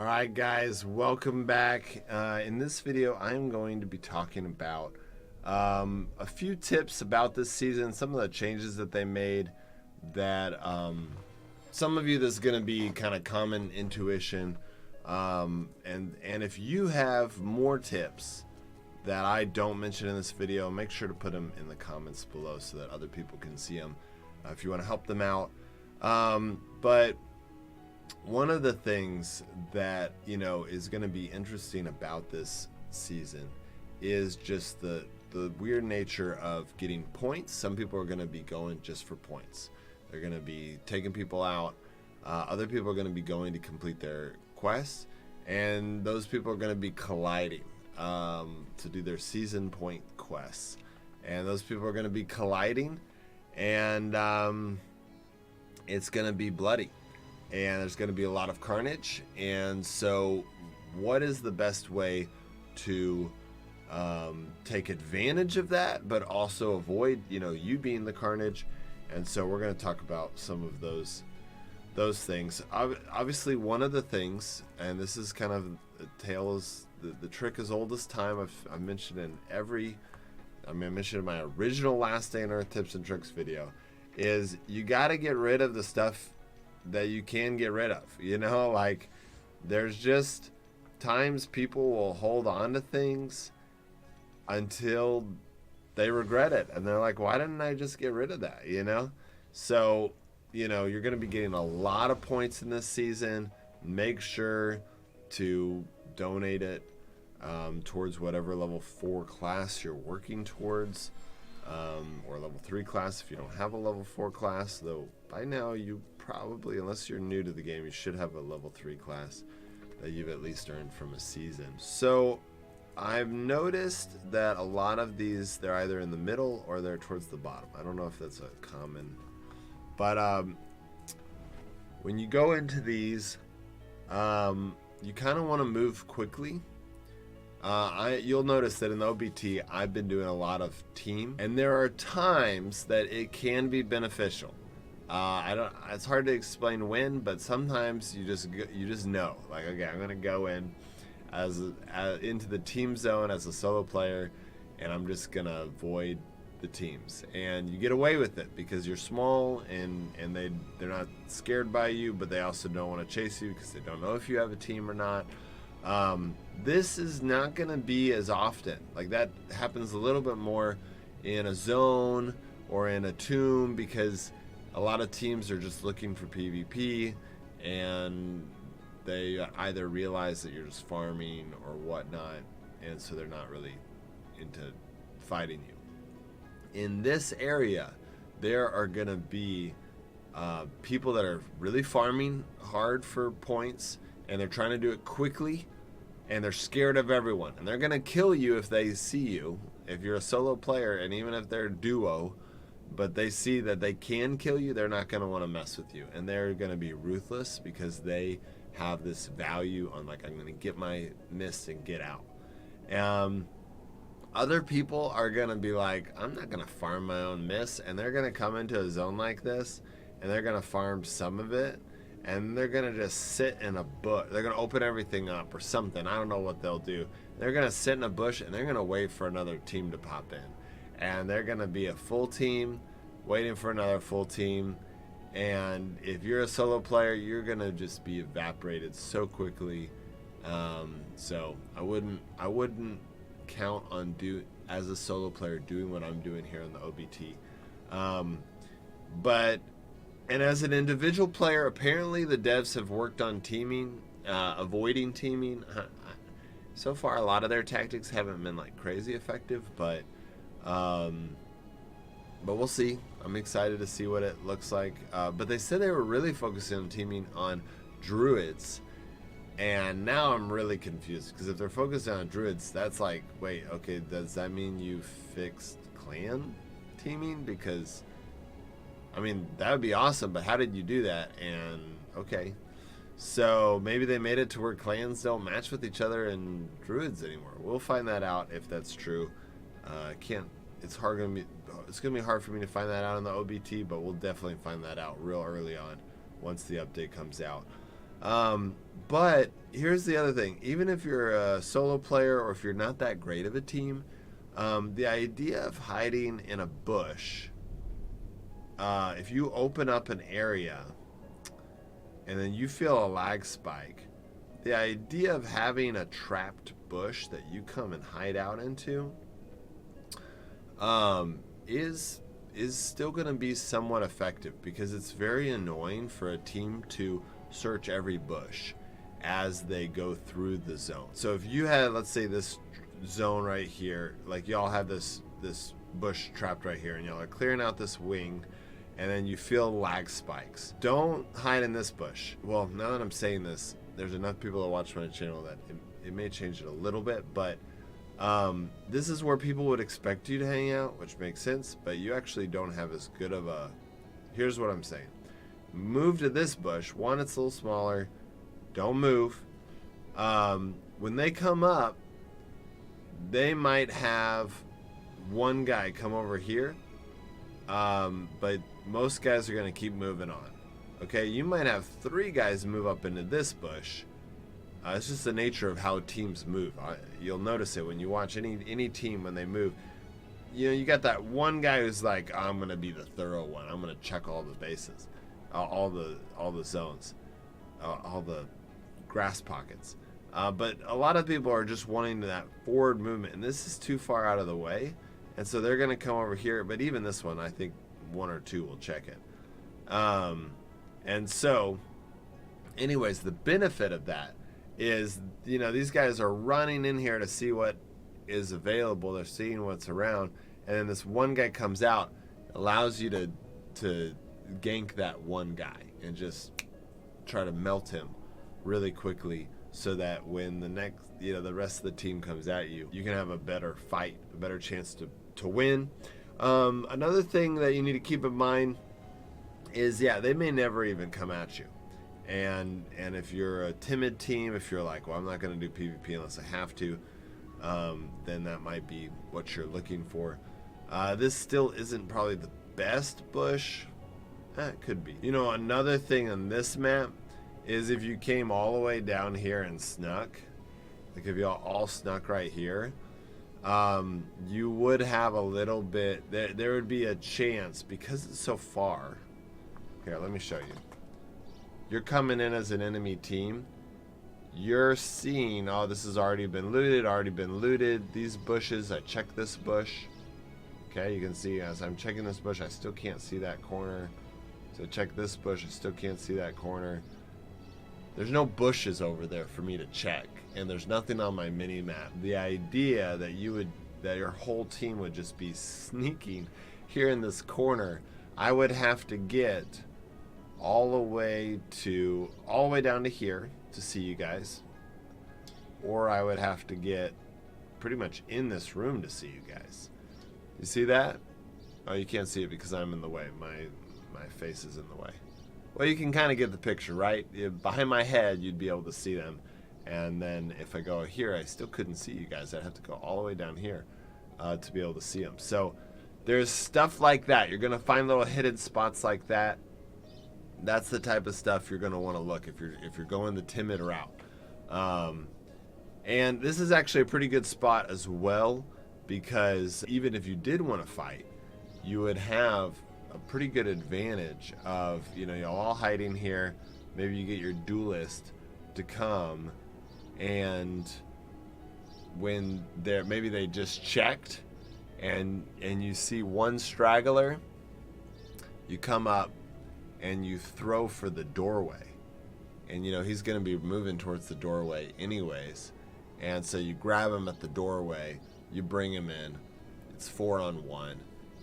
Alright guys, welcome back. In this video I'm going to be talking about a few tips about this season, some of the changes that they made that some of you this is going to be kind of common intuition, and if you have more tips that I don't mention in this video, make sure to put them in the comments below so that other people can see them if you want to help them out. But one of the things that is going to be interesting about this season is just the weird nature of getting points. Some people are going to be going just for points. They're going to be taking people out. Other people are going to be going to complete their quests, and those people are going to be colliding to do their season point quests, and those people are going to be colliding, and it's going to be bloody. And there's going to be a lot of carnage. And so what is the best way to take advantage of that, but also avoid you being the carnage? And so we're going to talk about some of those things. Obviously, one of the things, and this is kind of the trick as old as time. I've mentioned I mentioned in my original Last Day on Earth tips and tricks video, is you got to get rid of the stuff that you can get rid of. Like there's just times people will hold on to things until they regret it, and they're like, why didn't I just get rid of that? So you're going to be getting a lot of points in this season. Make sure to donate it towards whatever level 4 class you're working towards, or level 3 class if you don't have a level 4 class, though by now you probably, unless you're new to the game, you should have a level 3 class that you've at least earned from a season. So I've noticed that a lot of these, they're either in the middle or they're towards the bottom. I don't know if that's a common, but when you go into these, you kind of want to move quickly. You'll notice that in the OBT, I've been doing a lot of team, and there are times that it can be beneficial. It's hard to explain when, but sometimes you just know, like, okay, I'm gonna go in into the team zone as a solo player, and I'm just gonna avoid the teams, and you get away with it because you're small, and they're not scared by you, but they also don't want to chase you because they don't know if you have a team or not. This is not gonna be as often. Like, that happens a little bit more in a zone or in a tomb, because a lot of teams are just looking for PvP, and they either realize that you're just farming or whatnot, and so they're not really into fighting you. In this area, there are going to be people that are really farming hard for points, and they're trying to do it quickly, and they're scared of everyone, and they're going to kill you if they see you, if you're a solo player, and even if they're a duo. But they see that they can kill you, they're not going to want to mess with you. And they're going to be ruthless because they have this value on, like, I'm going to get my mist and get out. Other people are going to be like, I'm not going to farm my own mist. And they're going to come into a zone like this, and they're going to farm some of it. And they're going to just sit in a bush. They're going to open everything up or something. I don't know what they'll do. They're going to sit in a bush, and they're going to wait for another team to pop in. And they're going to be a full team waiting for another full team. And if you're a solo player, you're going to just be evaporated so quickly. So I wouldn't count on as a solo player doing what I'm doing here in the OBT. And as an individual player, apparently the devs have worked on teaming, avoiding teaming. So far, a lot of their tactics haven't been like crazy effective, but we'll see. I'm excited to see what it looks like. But they said they were really focusing on teaming on druids, and now I'm really confused, because if they're focused on druids, that's like, wait, okay, does that mean you fixed clan teaming? Because I mean, that would be awesome, but how did you do that? And okay, so maybe they made it to where clans don't match with each other and druids anymore. We'll find that out if that's true. It's gonna be hard for me to find that out in the OBT, but we'll definitely find that out real early on once the update comes out. But here's the other thing. Even if you're a solo player or if you're not that great of a team, the idea of hiding in a bush, if you open up an area and then you feel a lag spike, the idea of having a trapped bush that you come and hide out into is still going to be somewhat effective, because it's very annoying for a team to search every bush as they go through the zone. So if you had, let's say, this zone right here, like y'all have this bush trapped right here, and y'all are clearing out this wing, and then you feel lag spikes. Don't hide in this bush. Well, now that I'm saying this, there's enough people that watch my channel that it may change it a little bit, but this is where people would expect you to hang out, which makes sense, but you actually don't have as good of a... Here's what I'm saying. Move to this bush. One, it's a little smaller. Don't move. When they come up, they might have one guy come over here, but most guys are going to keep moving on. Okay, you might have 3 guys move up into this bush. It's just the nature of how teams move. You'll notice it when you watch any team when they move. You know, you got that one guy who's like, I'm going to be the thorough one. I'm going to check all the bases, all the zones, all the grass pockets. But a lot of people are just wanting that forward movement, and this is too far out of the way, and so they're going to come over here. But even this one, I think 1 or 2 will check it. And so, anyways, the benefit of that is, you know, these guys are running in here to see what is available. They're seeing what's around, and then this one guy comes out, allows you to gank that one guy and just try to melt him really quickly, so that when the next, you know, the rest of the team comes at you, you can have a better fight, a better chance to win. Another thing that you need to keep in mind is, yeah, they may never even come at you. And if you're a timid team, if you're like, well, I'm not going to do PvP unless I have to, then that might be what you're looking for. This still isn't probably the best bush. It could be. You know, another thing on this map is if you came all the way down here and snuck, like if y'all all snuck right here, you would have a little bit, there would be a chance, because it's so far. Here, let me show you. You're coming in as an enemy team. You're seeing, oh, this has already been looted, These bushes, I checked this bush. Okay, you can see as I'm checking this bush, I still can't see that corner. So check this bush, I still can't see that corner. There's no bushes over there for me to check, and there's nothing on my mini map. The idea that your whole team would just be sneaking here in this corner, I would have to get all the way down to here to see you guys, or I would have to get pretty much in this room to see you guys. You see that? Oh, you can't see it because I'm in the way. My face is in the way. Well, you can kind of get the picture, right? Behind my head, you'd be able to see them. And then if I go here, I still couldn't see you guys. I'd have to go all the way down here to be able to see them. So there's stuff like that. You're going to find little hidden spots like that. That's the type of stuff you're going to want to look if you're going the timid route. And this is actually a pretty good spot as well, because even if you did want to fight, you would have a pretty good advantage of, you know, you're all hiding here. Maybe you get your duelist to come, and when maybe they just checked, and you see one straggler, you come up and you throw for the doorway, and you know he's going to be moving towards the doorway anyways, and so you grab him at the doorway, you bring him in, it's 4-on-1,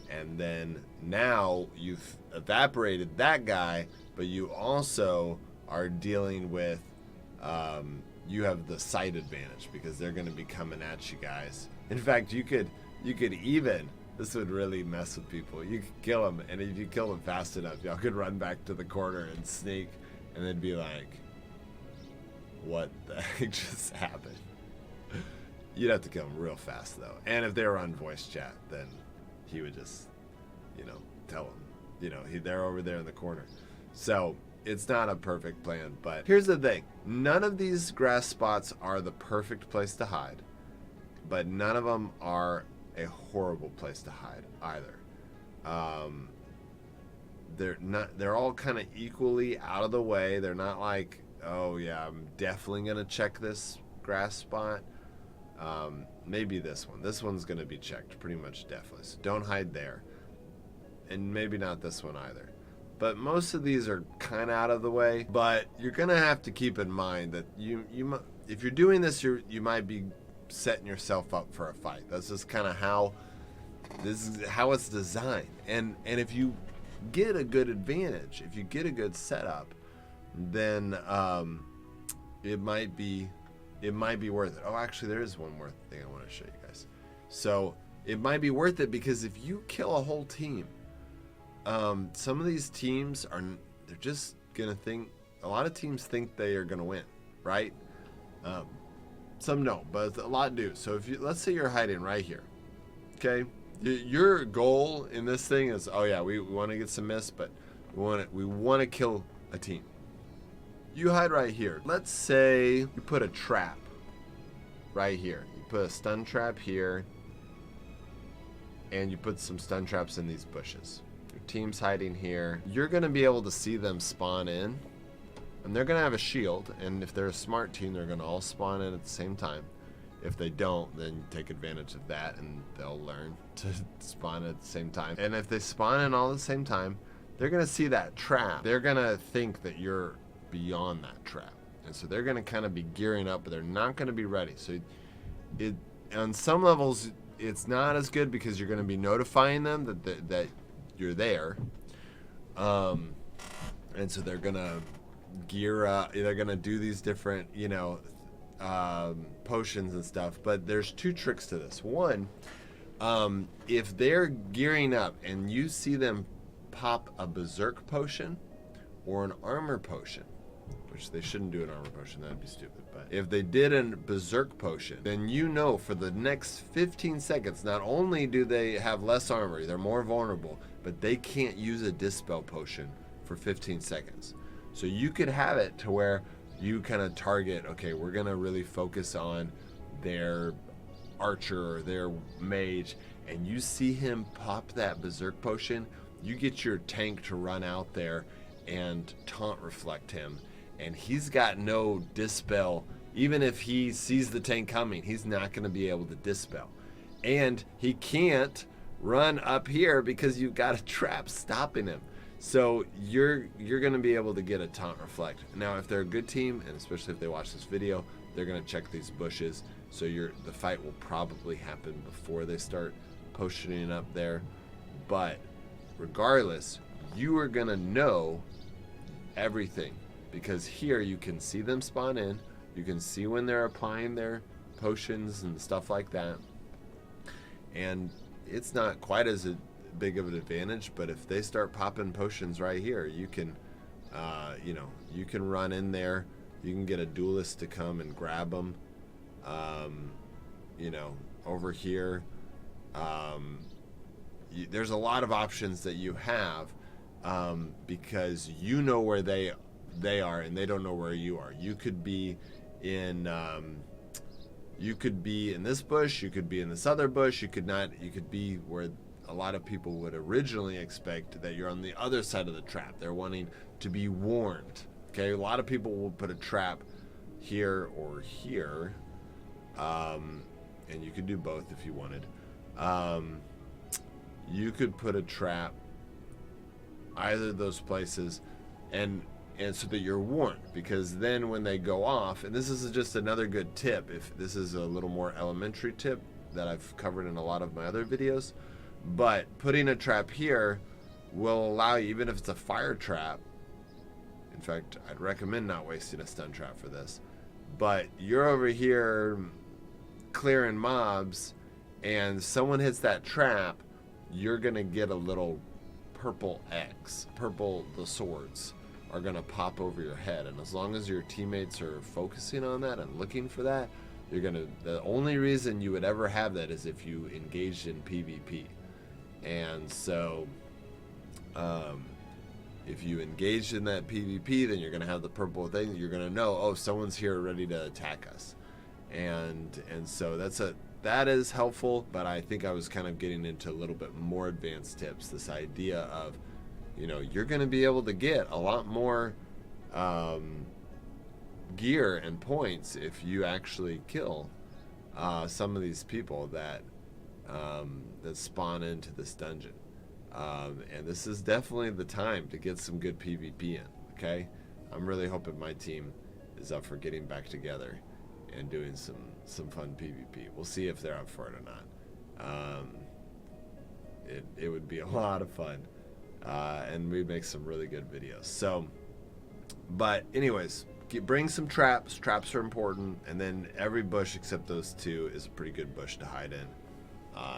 and then now you've evaporated that guy, but you also are dealing with, you have the sight advantage because they're going to be coming at you guys. In fact, you could even, this would really mess with people, you could kill them, and if you kill them fast enough, y'all could run back to the corner and sneak, and they'd be like, what the heck just happened? You'd have to kill them real fast though, and if they were on voice chat, then he would just, you know, tell them, you know, they're over there in the corner. So it's not a perfect plan. But here's the thing. None of these grass spots are the perfect place to hide. But none of them are a horrible place to hide either. They're all kind of equally out of the way. They're not like, oh yeah, I'm definitely gonna check this grass spot. Maybe this one. This one's gonna be checked pretty much definitely. So don't hide there. And maybe not this one either. But most of these are kind of out of the way. But you're gonna have to keep in mind that if you're doing this, you might be setting yourself up for a fight. That's just kind of how it's designed. And if you get a good advantage, if you get a good setup, then it might be worth it. Oh, actually, there is one more thing I want to show you guys. So it might be worth it because if you kill a whole team, some of these teams they're just gonna think. A lot of teams think they are gonna win, right? Some don't, but a lot do. So let's say you're hiding right here, okay? Your goal in this thing is, oh yeah, we want to get some miss, but we want to kill a team. You hide right here. Let's say you put a trap right here. You put a stun trap here, and you put some stun traps in these bushes. Your team's hiding here. You're gonna be able to see them spawn in, and they're gonna have a shield. And if they're a smart team, they're gonna all spawn in at the same time. If they don't, then take advantage of that and they'll learn to spawn at the same time. And if they spawn in all at the same time, they're gonna see that trap. They're gonna think that you're beyond that trap. And so they're gonna kind of be gearing up, but they're not gonna be ready. So on some levels, it's not as good because you're gonna be notifying them that you're there. And so they're gonna gear up. They're gonna do these different, potions and stuff. But there's two tricks to this. One, if they're gearing up and you see them pop a berserk potion or an armor potion, which they shouldn't do an armor potion, that'd be stupid, but if they did a berserk potion, then for the next 15 seconds, not only do they have less armor, they're more vulnerable, but they can't use a dispel potion for 15 seconds. So you could have it to where you kind of target, okay, we're gonna really focus on their archer or their mage, and you see him pop that berserk potion, you get your tank to run out there and taunt reflect him, and he's got no dispel. Even if he sees the tank coming, he's not going to be able to dispel, and he can't run up here because you've got a trap stopping him. So you're going to be able to get a taunt reflect. Now, if they're a good team, and especially if they watch this video, they're going to check these bushes. So the fight will probably happen before they start potioning up there. But regardless, you are going to know everything, because here you can see them spawn in. You can see when they're applying their potions and stuff like that. And it's not quite as big of an advantage, but if they start popping potions right here, you can you can run in there. You can get a duelist to come and grab them. Over here, there's a lot of options that you have, because you know where they are and they don't know where you are. You could be in this bush, you could be in this other bush, you could be where a lot of people would originally expect that you're on the other side of the trap. They're wanting to be warned. Okay, a lot of people will put a trap here or here, and you could do both if you wanted. You could put a trap either of those places, and so that you're warned, because then when they go off, and this is just another good tip, if this is a little more elementary tip that I've covered in a lot of my other videos, but putting a trap here will allow you, even if it's a fire trap. In fact, I'd recommend not wasting a stun trap for this, but you're over here clearing mobs and someone hits that trap, you're gonna get a little purple X. The swords are gonna pop over your head, and as long as your teammates are focusing on that and looking for that, the only reason you would ever have that is if you engaged in PvP. And so If you engage in that PvP, then you're going to have the purple thing. You're going to know, oh, someone's here ready to attack us. And so that is helpful, but I think I was kind of getting into a little bit more advanced tips. This idea of, you know, you're going to be able to get a lot more gear and points if you actually kill some of these people that spawn into this dungeon. And this is definitely the time to get some good PvP in, okay? I'm really hoping my team is up for getting back together and doing some fun PvP. We'll see if they're up for it or not. It would be a lot of fun, and we'd make some really good videos. So, but anyways, bring some traps. Traps are important, and then every bush except those two is a pretty good bush to hide in.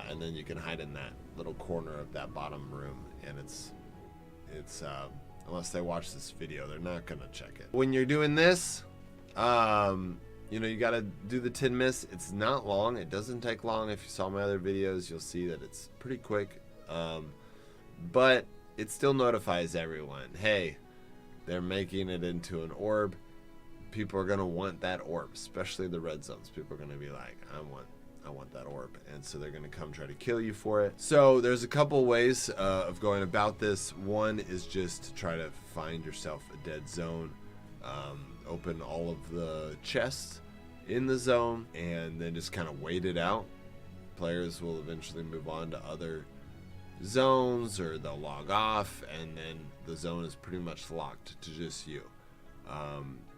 And then you can hide in that little corner of that bottom room, and it's unless they watch this video, they're not gonna check it. When you're doing this, you know, you gotta do the 10 miss. It's not long. It doesn't take long. If you saw my other videos, you'll see that it's pretty quick. But it still notifies everyone, hey, they're making it into an orb. People are gonna want that orb, especially the red zones. People are gonna be like, I want that orb, and so they're gonna come try to kill you for it. So there's a couple ways of going about this. One is just to try to find yourself a dead zone, open all of the chests in the zone, and then just kind of wait it out. Players will eventually move on to other zones, or they'll log off, and then the zone is pretty much locked to just you.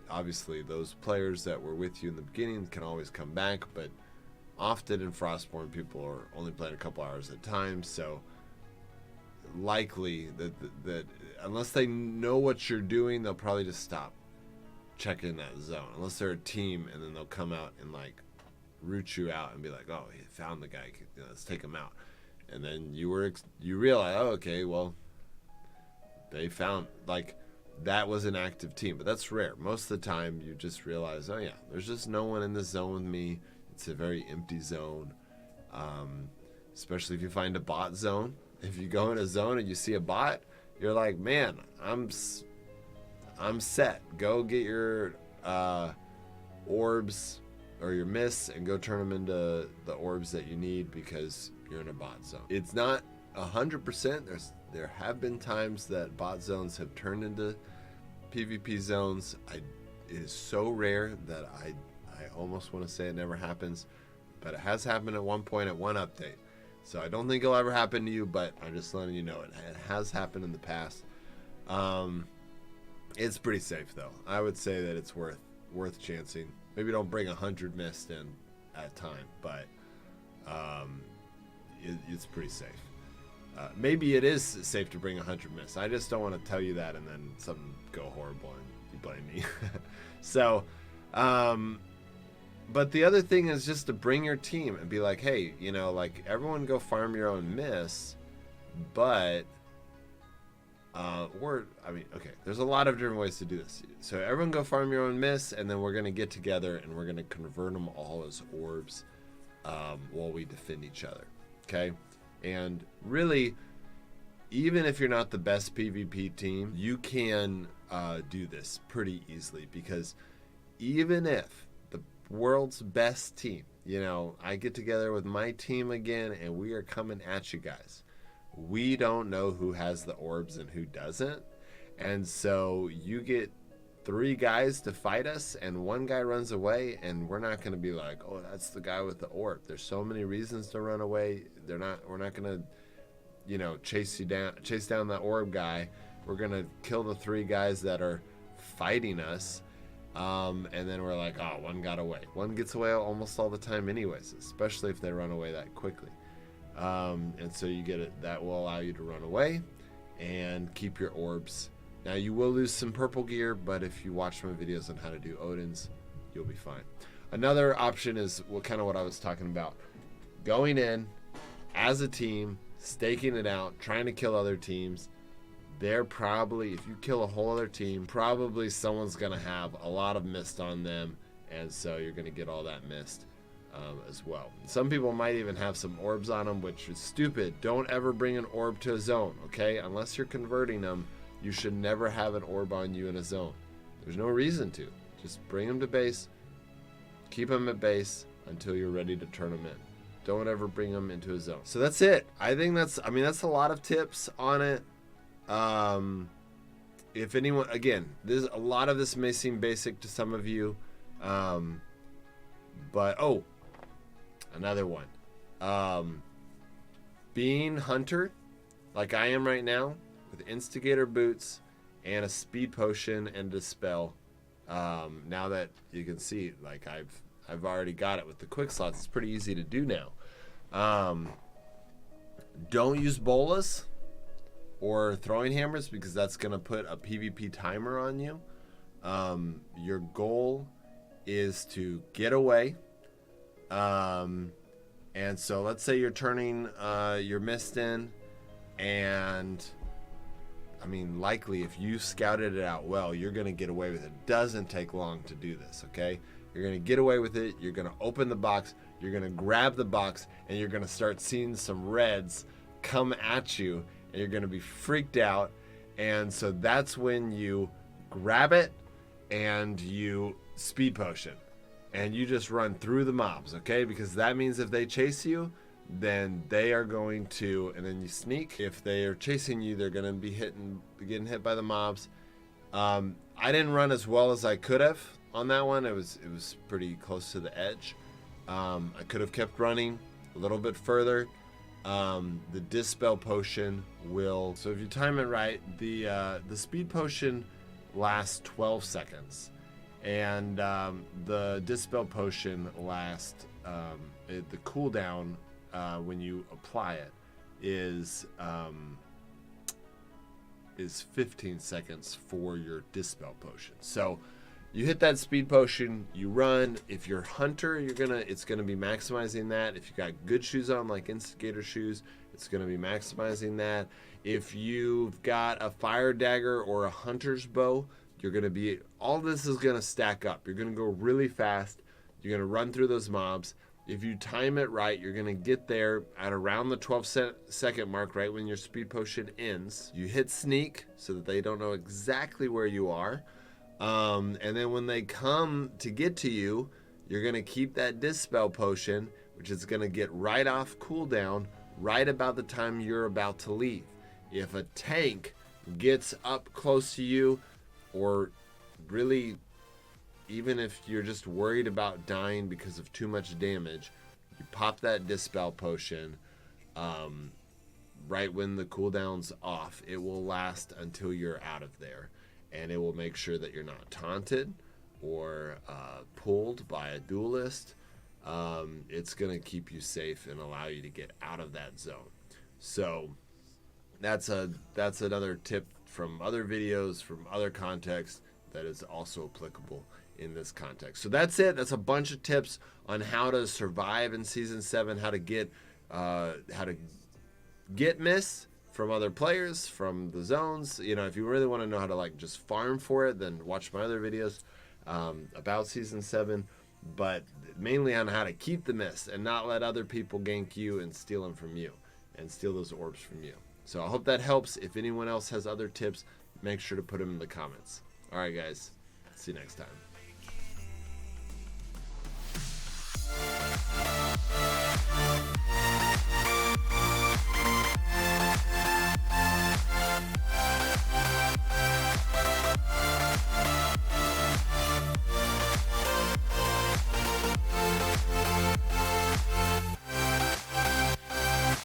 Obviously those players that were with you in the beginning can always come back, but often in Frostborn, people are only playing a couple hours at a time, so likely that unless they know what you're doing, they'll probably just stop checking that zone. Unless they're a team, and then they'll come out and like root you out and be like, oh, he found the guy, let's take him out. And then you realize, oh, okay, well, they found, like, that was an active team. But that's rare. Most of the time, you just realize, oh yeah, there's just no one in this zone with me. It's a very empty zone, especially if you find a bot zone. If you go in a zone and you see a bot, you're like, man, I'm set. Go get your orbs or your mists and go turn them into the orbs that you need, because you're in a bot zone. It's not 100%. There have been times that bot zones have turned into PvP zones. It is so rare that I almost want to say it never happens, but it has happened at one point at one update. So I don't think it'll ever happen to you, but I'm just letting you know it has happened in the past. It's pretty safe though. I would say that it's worth chancing. Maybe don't bring 100 mist in at a time, but it's pretty safe. Maybe it is safe to bring 100 mist. I just don't want to tell you that and then something go horrible and you blame me. So, but the other thing is just to bring your team and be like, hey, you know, like, everyone go farm your own mists, but okay, there's a lot of different ways to do this. So everyone go farm your own mists, and then we're going to get together and we're going to convert them all as orbs while we defend each other, okay? And really, even if you're not the best PvP team, you can do this pretty easily, because even if the world's best team, you know, I get together with my team again and we are coming at you guys, we don't know who has the orbs and who doesn't. And so you get 3 guys to fight us and 1 guy runs away, and we're not going to be like, oh, that's the guy with the orb. There's so many reasons to run away. We're not going to, you know, chase down that orb guy. We're going to kill the 3 guys that are fighting us. And then we're like, oh, 1 got away. 1 gets away almost all the time anyways, especially if they run away that quickly. And so you get it. That will allow you to run away and keep your orbs. Now, you will lose some purple gear, but if you watch my videos on how to do Odin's, you'll be fine. Another option is kind of what I was talking about. Going in as a team, staking it out, trying to kill other teams. They're probably, if you kill a whole other team, probably someone's going to have a lot of mist on them, and so you're going to get all that mist as well. Some people might even have some orbs on them, which is stupid. Don't ever bring an orb to a zone, okay? Unless you're converting them, you should never have an orb on you in a zone. There's no reason to. Just bring them to base, keep them at base until you're ready to turn them in. Don't ever bring them into a zone. So that's it. I think that's a lot of tips on it. If anyone, again, a lot of this may seem basic to some of you, but another one. Being hunter, like I am right now, with instigator boots and a speed potion and dispel. Now that you can see, like I've already got it with the quick slots. It's pretty easy to do now. Don't use bolas or throwing hammers because that's going to put a PvP timer on you. Your goal is to get away. And so let's say you're turning your mist in, and likely if you scouted it out well, you're going to get away with it. It doesn't take long to do this, okay? You're going to get away with it. You're going to open the box. You're going to grab the box, and you're going to start seeing some reds come at you, and you're going to be freaked out. And so that's when you grab it and you speed potion, and you just run through the mobs, okay? Because that means if they chase you, then they are going to, and then you sneak. If they are chasing you, they're going to be getting hit by the mobs. I didn't run as well as I could have on that one. It was pretty close to the edge. I could have kept running a little bit further. The dispel potion will, so if you time it right, the speed potion lasts 12 seconds, and the dispel potion lasts the cooldown when you apply it is 15 seconds for your dispel potion. So you hit that speed potion, you run. If you're hunter, it's gonna be maximizing that. If you got good shoes on, like instigator shoes, it's gonna be maximizing that. If you've got a fire dagger or a hunter's bow, all this is gonna stack up. You're gonna go really fast. You're gonna run through those mobs. If you time it right, you're gonna get there at around the 12-second mark, right when your speed potion ends. You hit sneak so that they don't know exactly where you are. And then when they come to get to you, you're going to keep that dispel potion, which is going to get right off cooldown right about the time you're about to leave. If a tank gets up close to you, or really even if you're just worried about dying because of too much damage, you pop that dispel potion right when the cooldown's off. It will last until you're out of there. And it will make sure that you're not taunted or pulled by a duelist. It's going to keep you safe and allow you to get out of that zone. So that's another tip from other videos, from other contexts, that is also applicable in this context. So that's it. That's a bunch of tips on how to survive in Season 7, how to get miss from other players, from the zones. If you really want to know how to just farm for it, then watch my other videos about Season 7, but mainly on how to keep the mist and not let other people gank you and steal them from you and steal those orbs from you. So I hope that helps. If anyone else has other tips, make sure to put them in the comments. All right, guys. See you next time.